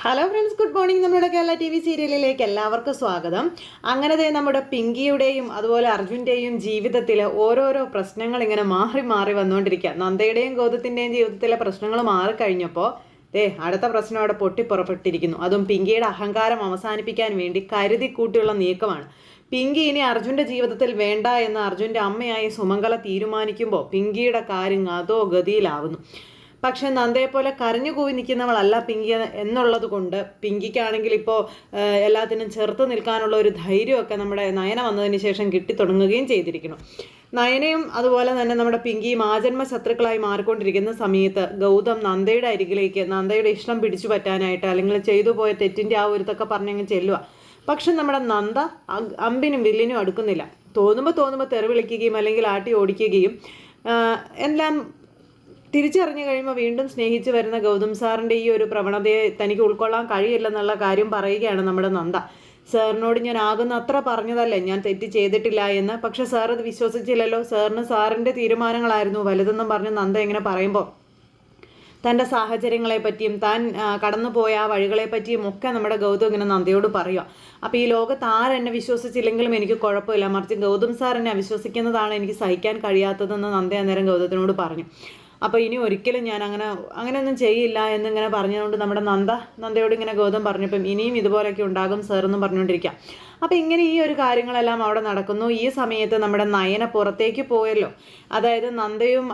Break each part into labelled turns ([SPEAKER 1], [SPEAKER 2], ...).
[SPEAKER 1] Hello friends, good morning. നമ്മുടെ Kerala T V സീരിയലിലേക്ക് എല്ലാവർക്കും സ്വാഗതം. അങ്ങനെ നമ്മുടെ പിങ്കിയുടെയും അതുപോലെ അർജുൻ്റെയും ജീവിതത്തിൽ ഓരോരോ പ്രശ്നങ്ങൾ ഇങ്ങനെ മാറി മാറി വന്നുകൊണ്ടിരിക്കുക. നന്ദയുടെയും ഗൗതത്തിൻ്റെയും ജീവിതത്തിലെ പ്രശ്നങ്ങൾ മാറിക്കഴിഞ്ഞപ്പോൾ അടുത്ത പ്രശ്നം അവിടെ പൊട്ടിപ്പുറപ്പെട്ടിരിക്കുന്നു. അതും പിങ്കിയുടെ അഹങ്കാരം അവസാനിപ്പിക്കാൻ വേണ്ടി കരുതി കൂട്ടിയുള്ള നീക്കമാണ്. പിങ്കി ഇനി അർജുൻ്റെ ജീവിതത്തിൽ വേണ്ട എന്ന് അർജുൻ്റെ അമ്മയായി സുമംഗല തീരുമാനിക്കുമ്പോൾ പിങ്കിയുടെ കാര്യം അതോ ഗതിയിലാവുന്നു. പക്ഷെ നന്ദയെപ്പോലെ കരഞ്ഞു കൂവി നിൽക്കുന്നവളല്ല പിങ്കി എന്നുള്ളത് കൊണ്ട് പിങ്കിക്കാണെങ്കിൽ ഇപ്പോൾ എല്ലാത്തിനും ചെറുത്ത് നിൽക്കാനുള്ള ഒരു ധൈര്യമൊക്കെ നമ്മുടെ നയന വന്നതിന് ശേഷം കിട്ടിത്തുടങ്ങുകയും ചെയ്തിരിക്കുന്നു. നയനയും അതുപോലെ തന്നെ നമ്മുടെ പിങ്കിയും ആജന്മ ശത്രുക്കളായി മാറിക്കൊണ്ടിരിക്കുന്ന സമയത്ത് ഗൗതം നന്ദയുടെ അരികിലേക്ക് നന്ദയുടെ ഇഷ്ടം പിടിച്ചു പറ്റാനായിട്ട് അല്ലെങ്കിൽ ചെയ്തു പോയ തെറ്റിൻ്റെ ആ ഒരു ഇതൊക്കെ പറഞ്ഞങ്ങ് ചെല്ലുക. പക്ഷെ നമ്മുടെ നന്ദ അമ്പിനും വില്ലിനും അടുക്കുന്നില്ല. തോന്നുമ്പോൾ തെറി വിളിക്കുകയും അല്ലെങ്കിൽ ആട്ടി ഓടിക്കുകയും എല്ലാം തിരിച്ചറിഞ്ഞു കഴിയുമ്പോൾ വീണ്ടും സ്നേഹിച്ച് വരുന്ന ഗൗതം സാറിൻ്റെ ഈ ഒരു പ്രവണതയെ തനിക്ക് ഉൾക്കൊള്ളാൻ കഴിയില്ലെന്നുള്ള കാര്യം പറയുകയാണ് നമ്മുടെ നന്ദ. സാറിനോട് ഞാൻ ആകുന്ന അത്ര പറഞ്ഞതല്ലേ ഞാൻ തെറ്റ് ചെയ്തിട്ടില്ല എന്ന്. പക്ഷെ സാർ അത് വിശ്വസിച്ചില്ലല്ലോ. സാറിന് സാറിൻ്റെ തീരുമാനങ്ങളായിരുന്നു വലുതെന്നും പറഞ്ഞ് നന്ദ ഇങ്ങനെ പറയുമ്പോൾ തൻ്റെ സാഹചര്യങ്ങളെ പറ്റിയും താൻ കടന്നുപോയ ആ വഴികളെ പറ്റിയും ഒക്കെ നമ്മുടെ ഗൗതം ഇങ്ങനെ നന്ദയോട് പറയുക. അപ്പോൾ ഈ ലോകത്ത് ആരെന്നെ വിശ്വസിച്ചില്ലെങ്കിലും എനിക്ക് കുഴപ്പമില്ല, മറിച്ച് ഗൗതം സാർ എന്നെ അവിശ്വസിക്കുന്നതാണ് എനിക്ക് സഹിക്കാൻ കഴിയാത്തതെന്ന് നന്ദ അന്നേരം ഗൗതത്തിനോട് പറഞ്ഞു. അപ്പോൾ ഇനി ഒരിക്കലും ഞാൻ അങ്ങനെയൊന്നും ചെയ്യില്ല എന്നിങ്ങനെ പറഞ്ഞുകൊണ്ട് നമ്മുടെ നന്ദയോട് ഇങ്ങനെ ഗൗതം പറഞ്ഞപ്പം ഇനിയും ഇതുപോലെയൊക്കെ ഉണ്ടാകും സാർ എന്നും പറഞ്ഞുകൊണ്ടിരിക്കുക. അപ്പോൾ ഇങ്ങനെ ഈ ഒരു കാര്യങ്ങളെല്ലാം അവിടെ നടക്കുന്നു. ഈ സമയത്ത് നമ്മുടെ നയന പുറത്തേക്ക് പോയല്ലോ. അതായത് നന്ദയും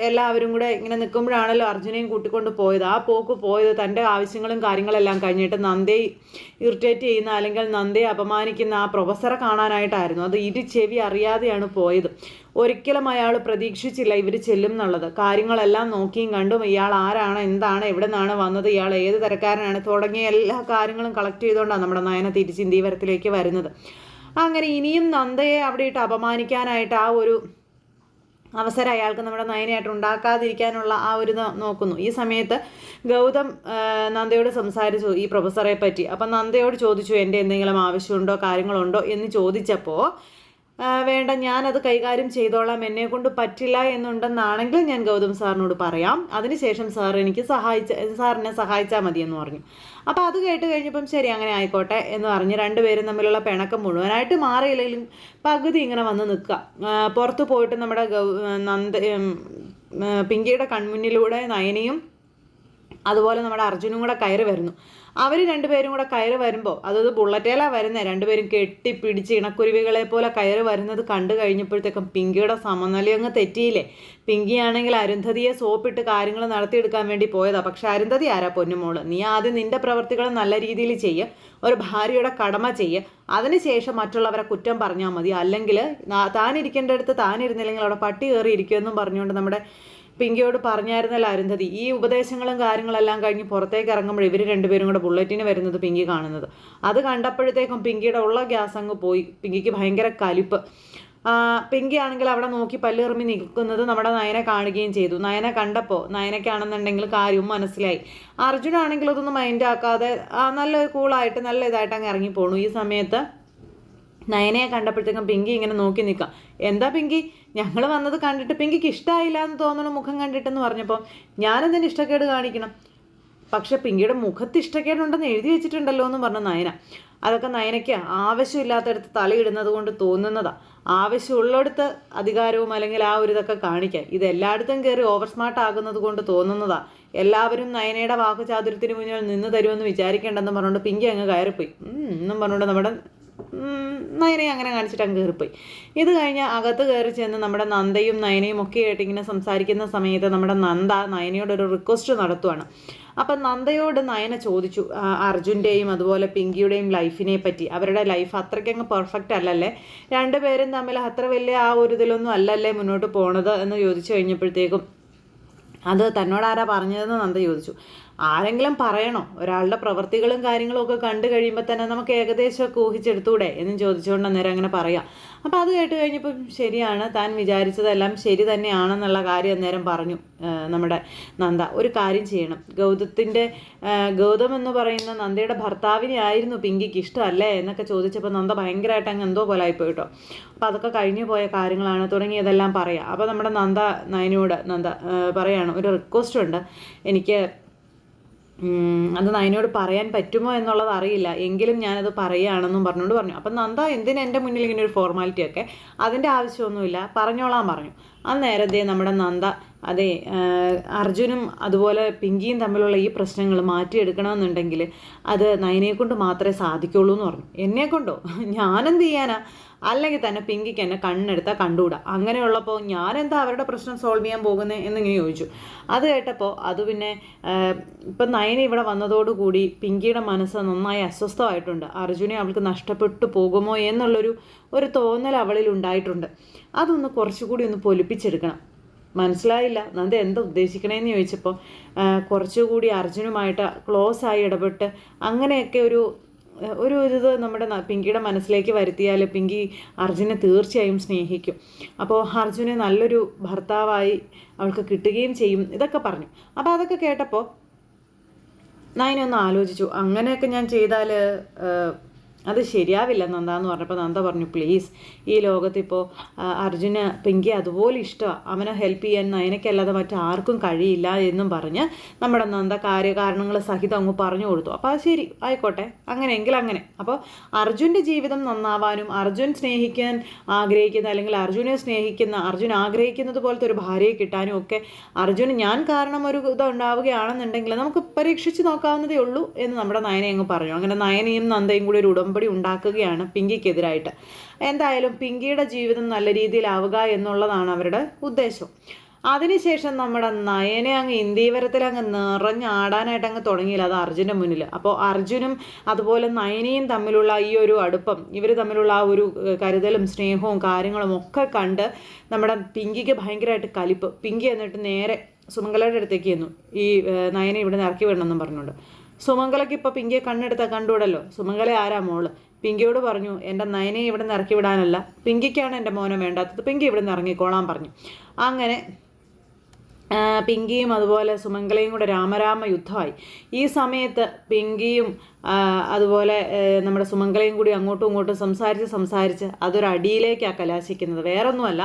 [SPEAKER 1] എല്ലാവരും കൂടെ ഇങ്ങനെ നിൽക്കുമ്പോഴാണല്ലോ അർജുനെയും കൂട്ടിക്കൊണ്ട് പോയത്. ആ പോക്ക് പോയത് തൻ്റെ ആവശ്യങ്ങളും കാര്യങ്ങളെല്ലാം കഴിഞ്ഞിട്ട് നന്ദയെ ഇറിറ്റേറ്റ് ചെയ്യുന്ന അല്ലെങ്കിൽ നന്ദയെ അപമാനിക്കുന്ന ആ പ്രൊഫസറെ കാണാനായിട്ടായിരുന്നു. അത് ചെവി അറിയാതെയാണ് പോയത്. ഒരിക്കലും അയാൾ പ്രതീക്ഷിച്ചില്ല ഇവർ ചെല്ലും എന്നുള്ളത്. കാര്യങ്ങളെല്ലാം നോക്കിയും കണ്ടും ഇയാൾ ആരാണ്, എന്താണ്, എവിടെ നിന്നാണ് വന്നത്, ഇയാൾ ഏത് തരക്കാരനാണ് തുടങ്ങിയ എല്ലാ കാര്യങ്ങളും കളക്ട് ചെയ്തുകൊണ്ടാണ് നമ്മുടെ നയന തിരിച്ച് ഇന്ദീവരത്തിലേക്ക് വരുന്നത്. അങ്ങനെ ഇനിയും നന്ദയെ അവിടെ ഇട്ട് അപമാനിക്കാനായിട്ട് ആ ഒരു അവസരം അയാൾക്ക് നമ്മുടെ നയനയായിട്ട് ഉണ്ടാക്കാതിരിക്കാനുള്ള ആ ഒരു നോക്കുന്നു. ഈ സമയത്ത് ഗൗതം നന്ദയോട് സംസാരിച്ചു ഈ പ്രൊഫസറെ പറ്റി. അപ്പം നന്ദയോട് ചോദിച്ചു എൻ്റെ എന്തെങ്കിലും ആവശ്യമുണ്ടോ കാര്യങ്ങളുണ്ടോ എന്ന് ചോദിച്ചപ്പോൾ വേണ്ട, ഞാനത് കൈകാര്യം ചെയ്തോളാം, എന്നെക്കൊണ്ട് പറ്റില്ല എന്നുണ്ടെന്നാണെങ്കിൽ ഞാൻ ഗൗതം സാറിനോട് പറയാം, അതിനുശേഷം സാറിനെ സഹായിച്ചാൽ മതിയെന്ന് പറഞ്ഞു. അപ്പോൾ അത് കേട്ട് കഴിഞ്ഞപ്പം ശരി അങ്ങനെ ആയിക്കോട്ടെ എന്ന് പറഞ്ഞ് രണ്ടുപേരും തമ്മിലുള്ള പിണക്കം മുഴുവനായിട്ട് മാറിയില്ലെങ്കിലും പകുതി ഇങ്ങനെ വന്ന് നിൽക്കുക. പുറത്ത് പോയിട്ട് നമ്മുടെ പിങ്കിയുടെ കൺമുന്നിലൂടെ നയനയും അതുപോലെ നമ്മുടെ അർജുനും കൂടെ കയറി വരുന്നു. അവർ രണ്ടുപേരും കൂടെ കയറി വരുമ്പോൾ അതായത് ബുള്ളറ്റേലാണ് വരുന്നത്. രണ്ടുപേരും കെട്ടിപ്പിടിച്ച് ഇണക്കുരുവികളെ പോലെ കയറി വരുന്നത് കണ്ടു കഴിഞ്ഞപ്പോഴത്തേക്കും പിങ്കിയുടെ സമനില അങ്ങ് തെറ്റിയില്ലേ. പിങ്കിയാണെങ്കിൽ അരുന്ധതിയെ സോപ്പിട്ട് കാര്യങ്ങൾ നടത്തിയെടുക്കാൻ വേണ്ടി പോയതാണ്. പക്ഷെ അരുന്ധതി ആരാ പൊന്നുമോള്, നീ ആദ്യം നിൻ്റെ പ്രവർത്തികൾ നല്ല രീതിയിൽ ചെയ്യുക, ഒരു ഭാര്യയുടെ കടമ ചെയ്യുക, അതിനുശേഷം മറ്റുള്ളവരെ കുറ്റം പറഞ്ഞാൽ മതി. അല്ലെങ്കിൽ താനിരിക്കേണ്ടടുത്ത് താനിരുന്നില്ലെങ്കിൽ അവിടെ പട്ടി കയറി ഇരിക്കുമെന്നും പറഞ്ഞുകൊണ്ട് നമ്മുടെ പിങ്കിയോട് പറഞ്ഞായിരുന്നല്ലോ അരുന്ധതി. ഈ ഉപദേശങ്ങളും കാര്യങ്ങളെല്ലാം കഴിഞ്ഞ് പുറത്തേക്ക് ഇറങ്ങുമ്പോൾ ഇവർ രണ്ടുപേരും കൂടെ ബുള്ളറ്റിന് വരുന്നത് പിങ്കി കാണുന്നത്. അത് കണ്ടപ്പോഴത്തേക്കും പിങ്കിയുടെ ഉള്ള ഗ്യാസ് അങ്ങ് പോയി. പിങ്കിക്ക് ഭയങ്കര കലിപ്പ്. പിങ്കി ആണെങ്കിൽ അവിടെ നോക്കി പല്ലിറുമ്പി നിൽക്കുന്നത് നമ്മുടെ നയനെ കാണുകയും ചെയ്തു. നയനെ കണ്ടപ്പോൾ നയനയ്ക്കാണെന്നുണ്ടെങ്കിൽ കാര്യവും മനസ്സിലായി. അർജുനാണെങ്കിൽ അതൊന്നും മൈൻഡ് ആക്കാതെ നല്ലൊരു കൂളായിട്ട് നല്ല ഇതായിട്ട് അങ്ങ് ഇറങ്ങിപ്പോണു. ഈ സമയത്ത് നയനയെ കണ്ടപ്പോഴത്തേക്കും പിങ്കി ഇങ്ങനെ നോക്കി നിൽക്കാം. എന്താ പിങ്കി, ഞങ്ങൾ വന്നത് കണ്ടിട്ട് പിങ്കിക്ക് ഇഷ്ടമായില്ല എന്ന് തോന്നുന്നു മുഖം കണ്ടിട്ടെന്ന് പറഞ്ഞപ്പോൾ ഞാനെന്തിന് ഇഷ്ടക്കേട് കാണിക്കണം, പക്ഷെ പിങ്കിയുടെ മുഖത്ത് ഇഷ്ടക്കേടുണ്ടെന്ന് എഴുതി വെച്ചിട്ടുണ്ടല്ലോ എന്നും പറഞ്ഞു നയന. അതൊക്കെ നയനയ്ക്ക് ആവശ്യമില്ലാത്തടത്ത് തലയിടുന്നത് കൊണ്ട് തോന്നുന്നതാണ്. ആവശ്യമുള്ളിടത്ത് അധികാരവും അല്ലെങ്കിൽ ആ ഒരു ഇതൊക്കെ കാണിക്കുക. ഇത് എല്ലായിടത്തും കയറി ഓവർ സ്മാർട്ട് ആകുന്നത് കൊണ്ട് തോന്നുന്നതാണ്. എല്ലാവരും നയനയുടെ വാക്കുചാതുര്യത്തിന് മുന്നിൽ നിന്ന് തരുമെന്ന് വിചാരിക്കേണ്ടെന്ന് പറഞ്ഞുകൊണ്ട് പിങ്കി അങ്ങ് കയറിപ്പോയി എന്നും പറഞ്ഞുകൊണ്ട് നമ്മുടെ നയനയെ അങ്ങനെ കാണിച്ചിട്ട് അങ്ങ് കയറിപ്പോയി. ഇത് കഴിഞ്ഞ് അകത്ത് കയറി ചെന്ന് നമ്മുടെ നന്ദയും നയനയും ഒക്കെ ആയിട്ട് ഇങ്ങനെ സംസാരിക്കുന്ന സമയത്ത് നമ്മുടെ നന്ദ നയനയോടൊരു റിക്വസ്റ്റ് നടത്തുവാണ്. അപ്പം നന്ദയോട് നയന ചോദിച്ചു അർജുൻ്റെയും അതുപോലെ പിങ്കിയുടെയും ലൈഫിനെ പറ്റി. അവരുടെ ലൈഫ് അത്രയ്ക്കങ്ങ് പെർഫെക്റ്റ് അല്ലല്ലേ, രണ്ടുപേരും തമ്മിൽ അത്ര വലിയ ആ ഒരു ഇതിലൊന്നും അല്ലല്ലേ മുന്നോട്ട് പോണത് എന്ന് ചോദിച്ചു കഴിഞ്ഞപ്പോഴത്തേക്കും അത് തന്നോടാരാ പറഞ്ഞതെന്ന് നന്ദ ചോദിച്ചു. ആരെങ്കിലും പറയണോ? ഒരാളുടെ പ്രവൃത്തികളും കാര്യങ്ങളും ഒക്കെ കണ്ടു കഴിയുമ്പോൾ തന്നെ നമുക്ക് ഏകദേശമൊക്കെ ഊഹിച്ചെടുത്തൂടെ എന്നും ചോദിച്ചുകൊണ്ട് അന്നേരം അങ്ങനെ പറയാം. അപ്പോൾ അത് കേട്ട് കഴിഞ്ഞപ്പോൾ ശരിയാണ്, താൻ വിചാരിച്ചതെല്ലാം ശരി തന്നെയാണെന്നുള്ള കാര്യം അന്നേരം പറഞ്ഞു നമ്മുടെ നന്ദ. ഒരു കാര്യം ചെയ്യണം, ഗൗതം എന്ന് പറയുന്ന നന്ദയുടെ ഭർത്താവിനെ ആയിരുന്നു പിങ്കിക്ക് ഇഷ്ടമല്ലേ എന്നൊക്കെ ചോദിച്ചപ്പോൾ നന്ദ ഭയങ്കരമായിട്ട് അങ്ങ് എന്തോ പോലെ ആയിപ്പോയി കേട്ടോ. അപ്പോൾ അതൊക്കെ കഴിഞ്ഞു പോയ കാര്യങ്ങളാണ് തുടങ്ങിയതെല്ലാം പറയാം. അപ്പോൾ നമ്മുടെ നന്ദ പറയാണ്, ഒരു റിക്വസ്റ്റ് ഉണ്ട്, എനിക്ക് അത് നയനയോട് പറയാൻ പറ്റുമോ എന്നുള്ളത് അറിയില്ല, എങ്കിലും ഞാനത് പറയുകയാണെന്നും പറഞ്ഞുകൊണ്ട് പറഞ്ഞു. അപ്പം നന്ദ എന്തിനാ എൻ്റെ മുന്നിൽ ഇങ്ങനെ ഒരു ഫോർമാലിറ്റിയൊക്കെ, അതിൻ്റെ ആവശ്യമൊന്നുമില്ല, പറഞ്ഞോളാൻ പറഞ്ഞു. അന്നേരത്തെ നമ്മുടെ നന്ദ അതെ അർജുനും അതുപോലെ പിങ്കിയും തമ്മിലുള്ള ഈ പ്രശ്നങ്ങൾ മാറ്റിയെടുക്കണമെന്നുണ്ടെങ്കിൽ അത് നയനയെക്കൊണ്ട് മാത്രമേ സാധിക്കുള്ളൂ എന്ന് പറഞ്ഞു. എന്നെക്കൊണ്ടോ? ഞാനെന്ത് ചെയ്യാനാ? അല്ലെങ്കിൽ തന്നെ പിങ്കിക്ക് എന്നെ കണ്ണെടുത്താൽ കണ്ടുകൂടാ. അങ്ങനെയുള്ളപ്പോൾ ഞാനെന്താ അവരുടെ പ്രശ്നം സോൾവ് ചെയ്യാൻ പോകുന്നത് എന്നിങ്ങനെ ചോദിച്ചു. അത് കേട്ടപ്പോൾ അത് പിന്നെ ഇപ്പം നയന ഇവിടെ വന്നതോടുകൂടി പിങ്കിയുടെ മനസ്സ് നന്നായി അസ്വസ്ഥമായിട്ടുണ്ട്. അർജുനെ അവൾക്ക് നഷ്ടപ്പെട്ടു പോകുമോ എന്നുള്ളൊരു തോന്നൽ അവളിൽ ഉണ്ടായിട്ടുണ്ട്. അതൊന്ന് കുറച്ചുകൂടി ഒന്ന് പൊലിപ്പിച്ചെടുക്കണം. മനസ്സിലായില്ല നന്ദ എന്താ ഉദ്ദേശിക്കണേന്ന് ചോദിച്ചപ്പോൾ കുറച്ചുകൂടി അർജുനുമായിട്ട് ക്ലോസ് ആയി ഇടപെട്ട് അങ്ങനെയൊക്കെ ഒരു ഇത് നമ്മുടെ പിങ്കിയുടെ മനസ്സിലേക്ക് വരുത്തിയാൽ പിങ്കി അർജുനെ തീർച്ചയായും സ്നേഹിക്കും. അപ്പോൾ അർജുനെ നല്ലൊരു ഭർത്താവായി അവൾക്ക് കിട്ടുകയും ചെയ്യും, ഇതൊക്കെ പറഞ്ഞു. അപ്പോൾ അതൊക്കെ കേട്ടപ്പോൾ നയന ഒന്ന് ആലോചിച്ചു. അങ്ങനെയൊക്കെ ഞാൻ ചെയ്താൽ അത് ശരിയാവില്ല നന്ദ എന്ന് പറഞ്ഞപ്പോൾ നന്ദ പറഞ്ഞു, പ്ലീസ്, ഈ ലോകത്തിപ്പോൾ അർജുന് പിങ്കി അതുപോലെ ഇഷ്ടമാണ്, അവനെ ഹെൽപ്പ് ചെയ്യാൻ നയനയ്ക്കല്ലാതെ മറ്റാർക്കും കഴിയില്ല എന്നും പറഞ്ഞ് നമ്മുടെ നന്ദ കാര്യകാരണങ്ങൾ സഹിതം അങ്ങ് പറഞ്ഞു കൊടുത്തു. അപ്പോൾ അത് ശരി ആയിക്കോട്ടെ, അങ്ങനെയെങ്കിൽ അങ്ങനെ. അപ്പോൾ അർജുൻ്റെ ജീവിതം നന്നാവാനും അർജുൻ സ്നേഹിക്കാൻ ആഗ്രഹിക്കുന്ന അല്ലെങ്കിൽ അർജുനെ സ്നേഹിക്കുന്ന അർജുൻ ആഗ്രഹിക്കുന്നത് പോലത്തെ ഒരു ഭാര്യയെ കിട്ടാനും ഒക്കെ അർജുന് ഞാൻ കാരണം ഒരു ഇതുണ്ടാവുകയാണെന്നുണ്ടെങ്കിൽ നമുക്ക് പരീക്ഷിച്ച് നോക്കാവുന്നതേ ഉള്ളൂ എന്ന് നമ്മുടെ നയനെ അങ്ങ് പറഞ്ഞു. അങ്ങനെ നയനയും നന്ദയും കൂടി ഒരു ഉടമ്പടി ഉണ്ടാക്കുകയാണ് പിങ്കിക്കെതിരായിട്ട്. എന്തായാലും പിങ്കിയുടെ ജീവിതം നല്ല രീതിയിലാവുക എന്നുള്ളതാണ് അവരുടെ ഉദ്ദേശം. അതിനുശേഷം നമ്മുടെ നയനെ അങ്ങ് ഇന്ദീവരത്തിൽ അങ്ങ് നിറഞ്ഞാടാനായിട്ട് അങ്ങ് തുടങ്ങിയില്ല അത് അർജുൻ്റെ മുന്നിൽ. അപ്പോൾ അർജുനും അതുപോലെ നയനയും തമ്മിലുള്ള ഈ ഒരു അടുപ്പം, ഇവർ തമ്മിലുള്ള ആ ഒരു കരുതലും സ്നേഹവും കാര്യങ്ങളും ഒക്കെ കണ്ട് നമ്മുടെ പിങ്കിക്ക് ഭയങ്കരമായിട്ട് കലിപ്പ്. പിങ്കി എന്നിട്ട് നേരെ സുമംഗലയുടെ അടുത്തേക്ക് ചെന്നു, ഈ നയനെ ഇവിടെ നിന്ന് ഇറക്കി വിടണമെന്നും പറഞ്ഞുകൊണ്ട്. സുമംഗലയ്ക്ക് ഇപ്പോൾ പിങ്കിയെ കണ്ണെടുത്താൽ കണ്ടുവിടല്ലോ. സുമംഗല ആരാ മോള്? പിങ്കിയോട് പറഞ്ഞു, എൻ്റെ നയനെ ഇവിടെ നിന്ന് ഇറക്കി വിടാനല്ല, പിങ്കിക്കാണ് എൻ്റെ മോനെ വേണ്ടാത്തത്, പിങ്കി ഇവിടെ നിന്ന് ഇറങ്ങിക്കോളാൻ പറഞ്ഞു. അങ്ങനെ പിങ്കിയും അതുപോലെ സുമംഗലയും കൂടെ രാമരാമ യുദ്ധമായി. ഈ സമയത്ത് പിങ്കിയും അതുപോലെ നമ്മുടെ സുമംഗലയും കൂടി അങ്ങോട്ടും ഇങ്ങോട്ടും സംസാരിച്ച് അതൊരു അടിയിലേക്കാണ് കലാശിക്കുന്നത്. വേറൊന്നുമല്ല,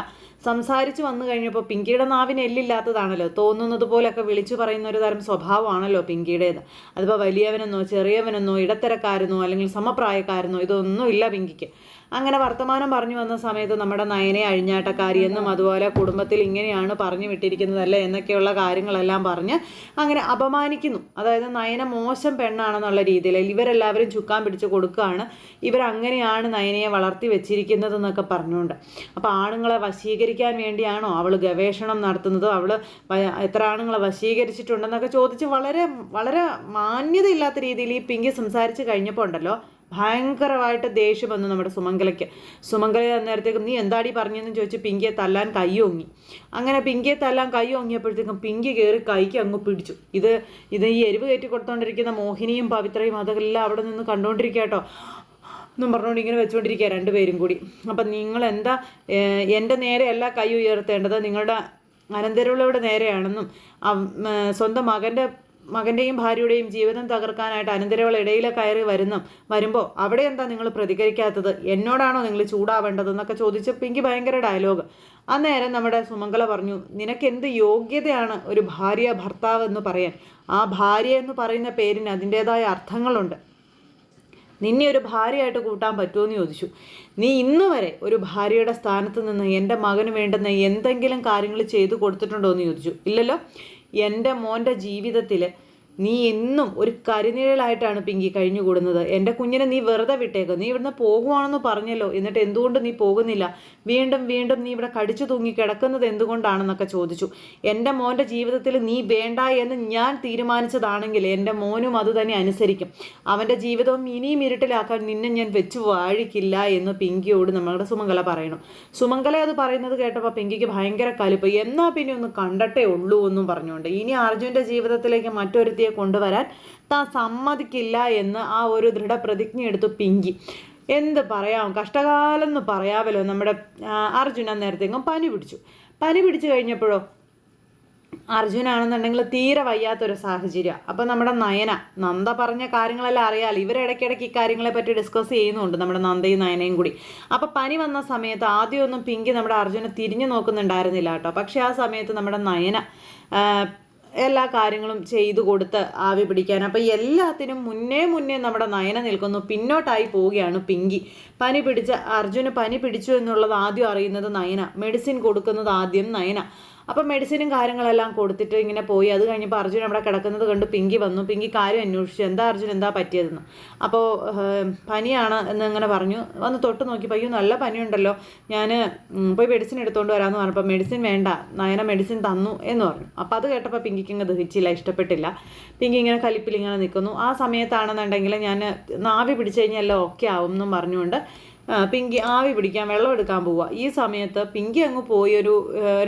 [SPEAKER 1] സംസാരിച്ച് വന്നു കഴിഞ്ഞപ്പോൾ പിങ്കിയുടെ നാവിന് എല്ലില്ലാത്തതാണല്ലോ, തോന്നുന്നത് പോലെയൊക്കെ വിളിച്ചു പറയുന്ന ഒരു തരം സ്വഭാവമാണല്ലോ പിങ്കിയുടേത്. അതിപ്പോൾ വലിയവനെന്നോ ചെറിയവനെന്നോ ഇടത്തരക്കാരെന്നോ അല്ലെങ്കിൽ സമപ്രായക്കാരെന്നോ ഇതൊന്നും ഇല്ല പിങ്കിക്ക്. അങ്ങനെ വർത്തമാനം പറഞ്ഞു വന്ന സമയത്ത് നമ്മുടെ നയനെ അഴിഞ്ഞാട്ടക്കാരിയെന്നും അതുപോലെ കുടുംബത്തിൽ ഇങ്ങനെയാണ് പറഞ്ഞു വിട്ടിരിക്കുന്നതല്ലേ എന്നൊക്കെയുള്ള കാര്യങ്ങളെല്ലാം പറഞ്ഞ് അങ്ങനെ അപമാനിക്കുന്നു. അതായത് നയന മോശം പെണ്ണാണെന്നുള്ള രീതിയിൽ ഇവരെല്ലാവരും ചുക്കാൻ പിടിച്ച് കൊടുക്കുകയാണ്, ഇവരങ്ങനെയാണ് നയനയെ വളർത്തി വെച്ചിരിക്കുന്നതെന്നൊക്കെ പറഞ്ഞുകൊണ്ട്. അപ്പോൾ ആണുങ്ങളെ വശീകരിക്കാൻ വേണ്ടിയാണോ അവൾ ഗവേഷണം നടത്തുന്നത്, അവൾ എത്ര ആണുങ്ങളെ വശീകരിച്ചിട്ടുണ്ടെന്നൊക്കെ ചോദിച്ച് വളരെ വളരെ മാന്യതയില്ലാത്ത രീതിയിൽ ഈ പിങ്കി സംസാരിച്ച് കഴിഞ്ഞപ്പോൾ ഉണ്ടല്ലോ ഭയങ്കരമായിട്ട് ദേഷ്യം വന്നു നമ്മുടെ സുമംഗലയ്ക്ക്. സുമംഗല അന്നേരത്തേക്കും നീ എന്താടി പറഞ്ഞെന്ന് ചോദിച്ച് പിങ്കിയെ തല്ലാൻ കൈ ഓങ്ങി. അങ്ങനെ പിങ്കിയെ തല്ലാൻ കൈ ഓങ്ങിയപ്പോഴത്തേക്കും പിങ്കി കയറി കൈക്ക് അങ്ങ് പിടിച്ചു. ഇത് ഈ എരിവ് കയറ്റി കൊടുത്തോണ്ടിരിക്കുന്ന മോഹിനിയും പവിത്രയും അതെല്ലാം അവിടെ നിന്ന് കണ്ടുകൊണ്ടിരിക്കുക കേട്ടോ എന്നും പറഞ്ഞുകൊണ്ട് ഇങ്ങനെ വെച്ചുകൊണ്ടിരിക്കുക രണ്ടുപേരും കൂടി. അപ്പം നിങ്ങൾ എന്താ എൻ്റെ നേരെയല്ല കൈ ഉയർത്തേണ്ടത്, നിങ്ങളുടെ അനന്തരമുള്ളവരുടെ നേരെയാണെന്നും സ്വന്തം മകൻ്റെയും ഭാര്യയുടെയും ജീവിതം തകർക്കാനായിട്ട് അനന്തരവൾ ഇടയിൽ കയറി വരുമ്പോൾ അവിടെ എന്താ നിങ്ങൾ പ്രതികരിക്കാത്തത്, എന്നോടാണോ നിങ്ങൾ ചൂടാവേണ്ടതെന്നൊക്കെ ചോദിച്ച് പിങ്കി ഭയങ്കര ഡയലോഗ്. അന്നേരം നമ്മുടെ സുമംഗല പറഞ്ഞു, നിനക്ക് എന്ത് യോഗ്യതയാണ് ഒരു ഭാര്യ ഭർത്താവ് എന്ന് പറയാൻ? ആ ഭാര്യ എന്ന് പറയുന്ന പേരിന് അതിൻ്റേതായ അർത്ഥങ്ങളുണ്ട്. നിന്നെ ഒരു ഭാര്യയായിട്ട് കൂട്ടാൻ പറ്റുമോ എന്ന് ചോദിച്ചു. നീ ഇന്ന് വരെ ഒരു ഭാര്യയുടെ സ്ഥാനത്ത് നിന്ന് എൻ്റെ മകന് വേണ്ടുന്ന എന്തെങ്കിലും കാര്യങ്ങൾ ചെയ്തു കൊടുത്തിട്ടുണ്ടോ എന്ന് ചോദിച്ചു. ഇല്ലല്ലോ. എൻ്റെ മോൻ്റെ ജീവിതത്തിൽ നീ എന്നും ഒരു കരിനിഴലായിട്ടാണ് പിങ്കി കഴിഞ്ഞുകൂടുന്നത്. എൻ്റെ കുഞ്ഞിനെ നീ വെറുതെ വിട്ടേക്കോ, നീ ഇവിടുന്ന് പോകുവാണെന്ന് പറഞ്ഞല്ലോ, എന്നിട്ട് എന്തുകൊണ്ട് നീ പോകുന്നില്ല? വീണ്ടും വീണ്ടും നീ ഇവിടെ കടിച്ചു തൂങ്ങി കിടക്കുന്നത് എന്തുകൊണ്ടാണെന്നൊക്കെ ചോദിച്ചു. എൻ്റെ മോൻ്റെ ജീവിതത്തിൽ നീ വേണ്ട എന്ന് ഞാൻ തീരുമാനിച്ചതാണെങ്കിൽ എൻ്റെ മോനും അത് തന്നെ അനുസരിക്കും. അവൻ്റെ ജീവിതവും ഇനിയും ഇരുട്ടിലാക്കാൻ നിന്നെ ഞാൻ വെച്ച് വാഴിക്കില്ല എന്ന് പിങ്കിയോട് നമ്മുടെ സുമംഗല പറയണം. സുമംഗല അത് പറയുന്നത് കേട്ടപ്പോൾ പിങ്കിക്ക് ഭയങ്കര കലിപ്പ്. എന്നാൽ പിന്നെ ഒന്ന് കണ്ടട്ടേ ഉള്ളൂ എന്നും പറഞ്ഞുകൊണ്ട് ഇനി അർജുൻ്റെ ജീവിതത്തിലേക്ക് മറ്റൊരുത്തിയെ കൊണ്ടുവരാൻ താൻ സമ്മതിക്കില്ല എന്ന് ആ ഒരു ദൃഢപ്രതിജ്ഞ എടുത്തു പിങ്കി. എന്ത് പറയാം, കഷ്ടകാലം എന്ന് പറയാമല്ലോ. നമ്മുടെ അർജുന നേരത്തെങ്ങും പനി പിടിച്ചു കഴിഞ്ഞപ്പോഴോ അർജുനാണെന്നുണ്ടെങ്കിൽ തീരെ വയ്യാത്തൊരു സാഹചര്യം. അപ്പോൾ നമ്മുടെ നന്ദ പറഞ്ഞ കാര്യങ്ങളെല്ലാം അറിയാമല്ലോ, ഇവരിടയ്ക്കിടയ്ക്ക് ഈ കാര്യങ്ങളെ പറ്റി ഡിസ്കസ് ചെയ്യുന്നുണ്ട് നമ്മുടെ നന്ദയും നയനയും കൂടി. അപ്പോൾ പനി വന്ന സമയത്ത് ആദ്യമൊന്നും പിങ്കി നമ്മുടെ അർജുനെ തിരിഞ്ഞു നോക്കുന്നുണ്ടായിരുന്നില്ല കേട്ടോ. പക്ഷേ ആ സമയത്ത് നമ്മുടെ നയന എല്ലാ കാര്യങ്ങളും ചെയ്തു കൊടുത്ത് ആവി പിടിക്കാൻ. അപ്പം എല്ലാത്തിനും മുന്നേ നമ്മുടെ നയന നിൽക്കുന്നു. പിന്നോട്ടായി പോവുകയാണ് പിങ്കി. അർജുന് പനി പിടിച്ചു എന്നുള്ളത് ആദ്യം അറിയുന്നത് നയന. മെഡിസിൻ കൊടുക്കുന്നത് ആദ്യം നയന. അപ്പം മെഡിസിനും കാര്യങ്ങളെല്ലാം കൊടുത്തിട്ട് ഇങ്ങനെ പോയി. അത് കഴിഞ്ഞപ്പോൾ അർജുൻ അവിടെ കിടക്കുന്നത് കണ്ട് പിങ്കി വന്നു. പിങ്കി കാര്യം അന്വേഷിച്ചു, എന്താ അർജുൻ എന്താ പറ്റിയതെന്ന്. അപ്പോൾ പനിയാണ് എന്ന് ഇങ്ങനെ പറഞ്ഞു. വന്ന് തൊട്ട് നോക്കിയപ്പോൾ അയ്യോ നല്ല പനിയുണ്ടല്ലോ, ഞാൻ പോയി മെഡിസിൻ എടുത്തുകൊണ്ട് വരാമെന്ന് പറഞ്ഞപ്പോൾ മെഡിസിൻ വേണ്ട, നയന മെഡിസിൻ തന്നു എന്ന് പറഞ്ഞു. അപ്പോൾ അത് കേട്ടപ്പോൾ പിങ്കിക്ക് ഇങ്ങ് ദഹിച്ചില്ല, ഇഷ്ടപ്പെട്ടില്ല. പിങ്കി ഇങ്ങനെ കലിപ്പിൽ ഇങ്ങനെ നിൽക്കുന്നു. ആ സമയത്താണെന്നുണ്ടെങ്കിൽ ഞാൻ നാവി പിടിച്ചു കഴിഞ്ഞാൽ ഓക്കെ ആവും എന്നും പറഞ്ഞുകൊണ്ട് പിങ്കി ആവി പിടിക്കാൻ വെള്ളം എടുക്കാൻ പോവുക. ഈ സമയത്ത് പിങ്കി അങ്ങ് പോയി ഒരു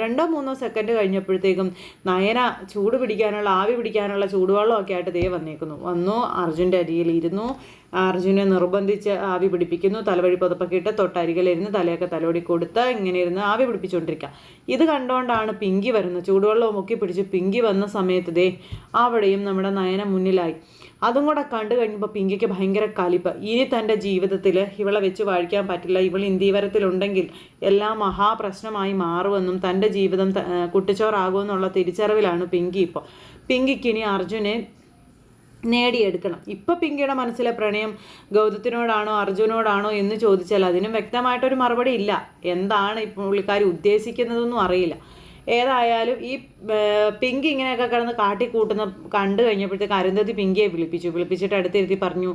[SPEAKER 1] 2-3 സെക്കൻഡ് കഴിഞ്ഞപ്പോഴത്തേക്കും നയന ചൂട് പിടിക്കാനുള്ള ആവി പിടിക്കാനുള്ള ചൂടുവെള്ളമൊക്കെ ആയിട്ട് ദേ വന്നു അർജുൻ്റെ അരിയിൽ ഇരുന്നു. അർജുനെ നിർബന്ധിച്ച് ആവി പിടിപ്പിക്കുന്നു. തലവഴി പുതപ്പൊക്കെ ഇട്ട് തൊട്ടരികിലിരുന്ന് തലയൊക്കെ തലോടി കൊടുത്ത് ഇങ്ങനെ ഇരുന്ന് ആവി പിടിപ്പിച്ചുകൊണ്ടിരിക്കുക. ഇത് കണ്ടുകൊണ്ടാണ് പിങ്കി വരുന്നത്. ചൂടുവെള്ളവും മുക്കി പിടിച്ച് പിങ്കി വന്ന സമയത്ത് ദേ അവിടെയും നമ്മുടെ നയന മുന്നിലായി. അതും കൂടെ കണ്ടു കഴിഞ്ഞപ്പോൾ പിങ്കിക്ക് ഭയങ്കര കലിപ്പ്. ഇനി തൻ്റെ ജീവിതത്തിൽ ഇവളെ വെച്ച് വാഴിക്കാൻ പറ്റില്ല, ഇവൾ ഇന്ത്യവരത്തിലുണ്ടെങ്കിൽ എല്ലാം മഹാപ്രശ്നമായി മാറുമെന്നും തൻ്റെ ജീവിതം കുട്ടിച്ചോറാകുമെന്നുള്ള തിരിച്ചറിവിലാണ് പിങ്കി ഇപ്പോൾ. പിങ്കിക്ക് ഇനി അർജുനെ നേടിയെടുക്കണം. ഇപ്പം പിങ്കിയുടെ മനസ്സിലെ പ്രണയം ഗൗതത്തിനോടാണോ അർജുനോടാണോ എന്ന് ചോദിച്ചാൽ അതിനും വ്യക്തമായിട്ടൊരു മറുപടി ഇല്ല. എന്താണ് ഇപ്പോൾ പുള്ളിക്കാരി ഉദ്ദേശിക്കുന്നതെന്നും അറിയില്ല. ഏതായാലും ഈ പിങ്കി ഇങ്ങനെയൊക്കെ കിടന്ന് കാട്ടിക്കൂട്ടുന്ന കണ്ടു കഴിഞ്ഞപ്പോഴത്തേക്ക് അരുന്ധതി പിങ്കിയെ വിളിപ്പിച്ചിട്ട് അടുത്തിരുത്തി പറഞ്ഞു,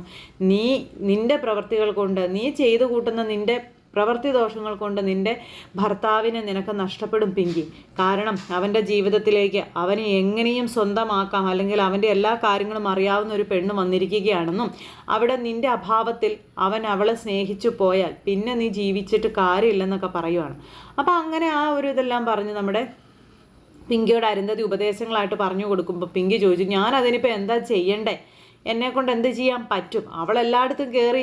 [SPEAKER 1] നിന്റെ പ്രവൃത്തികൾ കൊണ്ട്, നീ ചെയ്തു കൂട്ടുന്ന നിന്റെ പ്രവൃത്തി ദോഷങ്ങൾ കൊണ്ട് നിന്റെ ഭർത്താവിനെ നിനക്ക് നഷ്ടപ്പെടും പിങ്കി. കാരണം അവൻ്റെ ജീവിതത്തിലേക്ക് അവനെ എങ്ങനെയും സ്വന്തമാക്കാം, അല്ലെങ്കിൽ അവൻ്റെ എല്ലാ കാര്യങ്ങളും അറിയാവുന്ന ഒരു പെണ്ണ് വന്നിരിക്കുകയാണെന്നും അവിടെ നിന്റെ അഭാവത്തിൽ അവളെ സ്നേഹിച്ചു പോയാൽ പിന്നെ നീ ജീവിച്ചിട്ട് കാര്യമില്ലെന്നൊക്കെ പറയുവാണ്. അപ്പം അങ്ങനെ ആ ഒരു ഇതെല്ലാം പറഞ്ഞ് നമ്മുടെ പിങ്കിയോട് അരുന്ധതി ഉപദേശങ്ങളായിട്ട് പറഞ്ഞു കൊടുക്കുമ്പോൾ പിങ്കി ചോദിച്ചു, ഞാൻ അതിനിപ്പോൾ എന്താ ചെയ്യണ്ടേ, എന്നെക്കൊണ്ട് എന്ത് ചെയ്യാൻ പറ്റും? അവൾ എല്ലായിടത്തും കയറി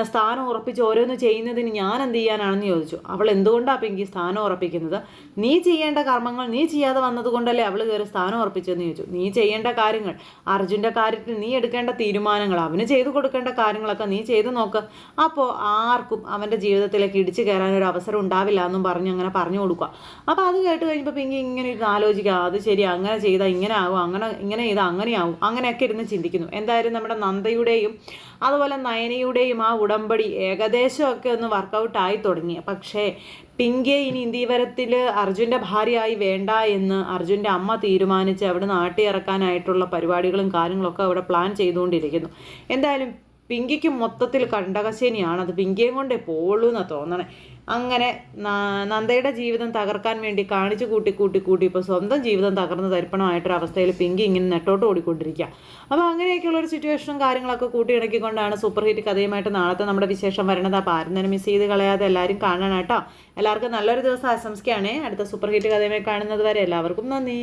[SPEAKER 1] സ്ഥാനം ഉറപ്പിച്ച് ഓരോന്ന് ചെയ്യുന്നതിന് ഞാൻ എന്ത് ചെയ്യാനാണെന്ന് ചോദിച്ചു. അവൾ എന്തുകൊണ്ടാണ് പിങ്കി സ്ഥാനം ഉറപ്പിക്കുന്നത്? നീ ചെയ്യേണ്ട കർമ്മങ്ങൾ നീ ചെയ്യാതെ വന്നതുകൊണ്ടല്ലേ അവൾ കയറി സ്ഥാനം ഉറപ്പിച്ചതെന്ന് ചോദിച്ചു. നീ ചെയ്യേണ്ട കാര്യങ്ങൾ, അർജുൻ്റെ കാര്യത്തിൽ നീ എടുക്കേണ്ട തീരുമാനങ്ങൾ, അവന് ചെയ്തു കൊടുക്കേണ്ട കാര്യങ്ങളൊക്കെ നീ ചെയ്തു നോക്ക്. അപ്പോൾ ആർക്കും അവൻ്റെ ജീവിതത്തിലേക്ക് ഇടിച്ചു കയറാനൊരു അവസരം ഉണ്ടാവില്ല എന്നും അങ്ങനെ പറഞ്ഞു കൊടുക്കുക. അപ്പോൾ അത് കേട്ട് കഴിഞ്ഞപ്പോൾ പിങ്കി ഇങ്ങനെ ഇരുന്ന് ആലോചിക്കുക, അത് ശരി, അങ്ങനെ ചെയ്താൽ ഇങ്ങനെ ആകും, ഇങ്ങനെ ചെയ്താൽ അങ്ങനെയാവും, അങ്ങനെയൊക്കെ ഇരുന്ന് ചിന്തിക്കുന്നു. എന്തായാലും നമ്മുടെ നന്ദയുടെയും അതുപോലെ നയനയുടെയും ആ ഉടമ്പടി ഏകദേശമൊക്കെ ഒന്ന് വർക്കൗട്ടായി തുടങ്ങി. പക്ഷേ പിങ്കിയെ ഇനി ഇന്ത്യവരത്തിൽ അർജുൻ്റെ ഭാര്യയായി വേണ്ട എന്ന് അർജുൻ്റെ അമ്മ തീരുമാനിച്ച് അവിടെ നാട്ടിയിറക്കാനായിട്ടുള്ള പരിപാടികളും കാര്യങ്ങളൊക്കെ അവിടെ പ്ലാൻ ചെയ്തുകൊണ്ടിരിക്കുന്നു. എന്തായാലും പിങ്കിക്ക് മൊത്തത്തിൽ കണ്ടകശേനിയാണ്. അത് പിങ്കിയെ കൊണ്ടേ പോളൂ എന്നാണ് തോന്നണേ. അങ്ങനെ നന്ദയുടെ ജീവിതം തകർക്കാൻ വേണ്ടി കാണിച്ചു കൂട്ടി ഇപ്പോൾ സ്വന്തം ജീവിതം തകർന്ന് തരിപ്പണമായിട്ടൊരവസ്ഥയിൽ പിങ്കി ഇങ്ങനെ നെട്ടോട്ട് ഓടിക്കൊണ്ടിരിക്കുക. അപ്പോൾ അങ്ങനെയൊക്കെയുള്ളൊരു സിറ്റുവേഷനും കാര്യങ്ങളൊക്കെ കൂട്ടിയിണക്കിക്കൊണ്ടാണ് സൂപ്പർ ഹിറ്റ് കഥയുമായിട്ട് നാളത്തെ നമ്മുടെ വിശേഷം വരണത്. അപ്പോൾ ആരും തന്നെ മിസ് ചെയ്ത് കളയാതെ എല്ലാവരും കാണണം കേട്ടോ. എല്ലാവർക്കും നല്ലൊരു ദിവസം ആശംസിക്കുകയാണേ. അടുത്ത സൂപ്പർ ഹിറ്റ് കഥയുമായി കാണുന്നത് വരെ എല്ലാവർക്കും നന്ദി.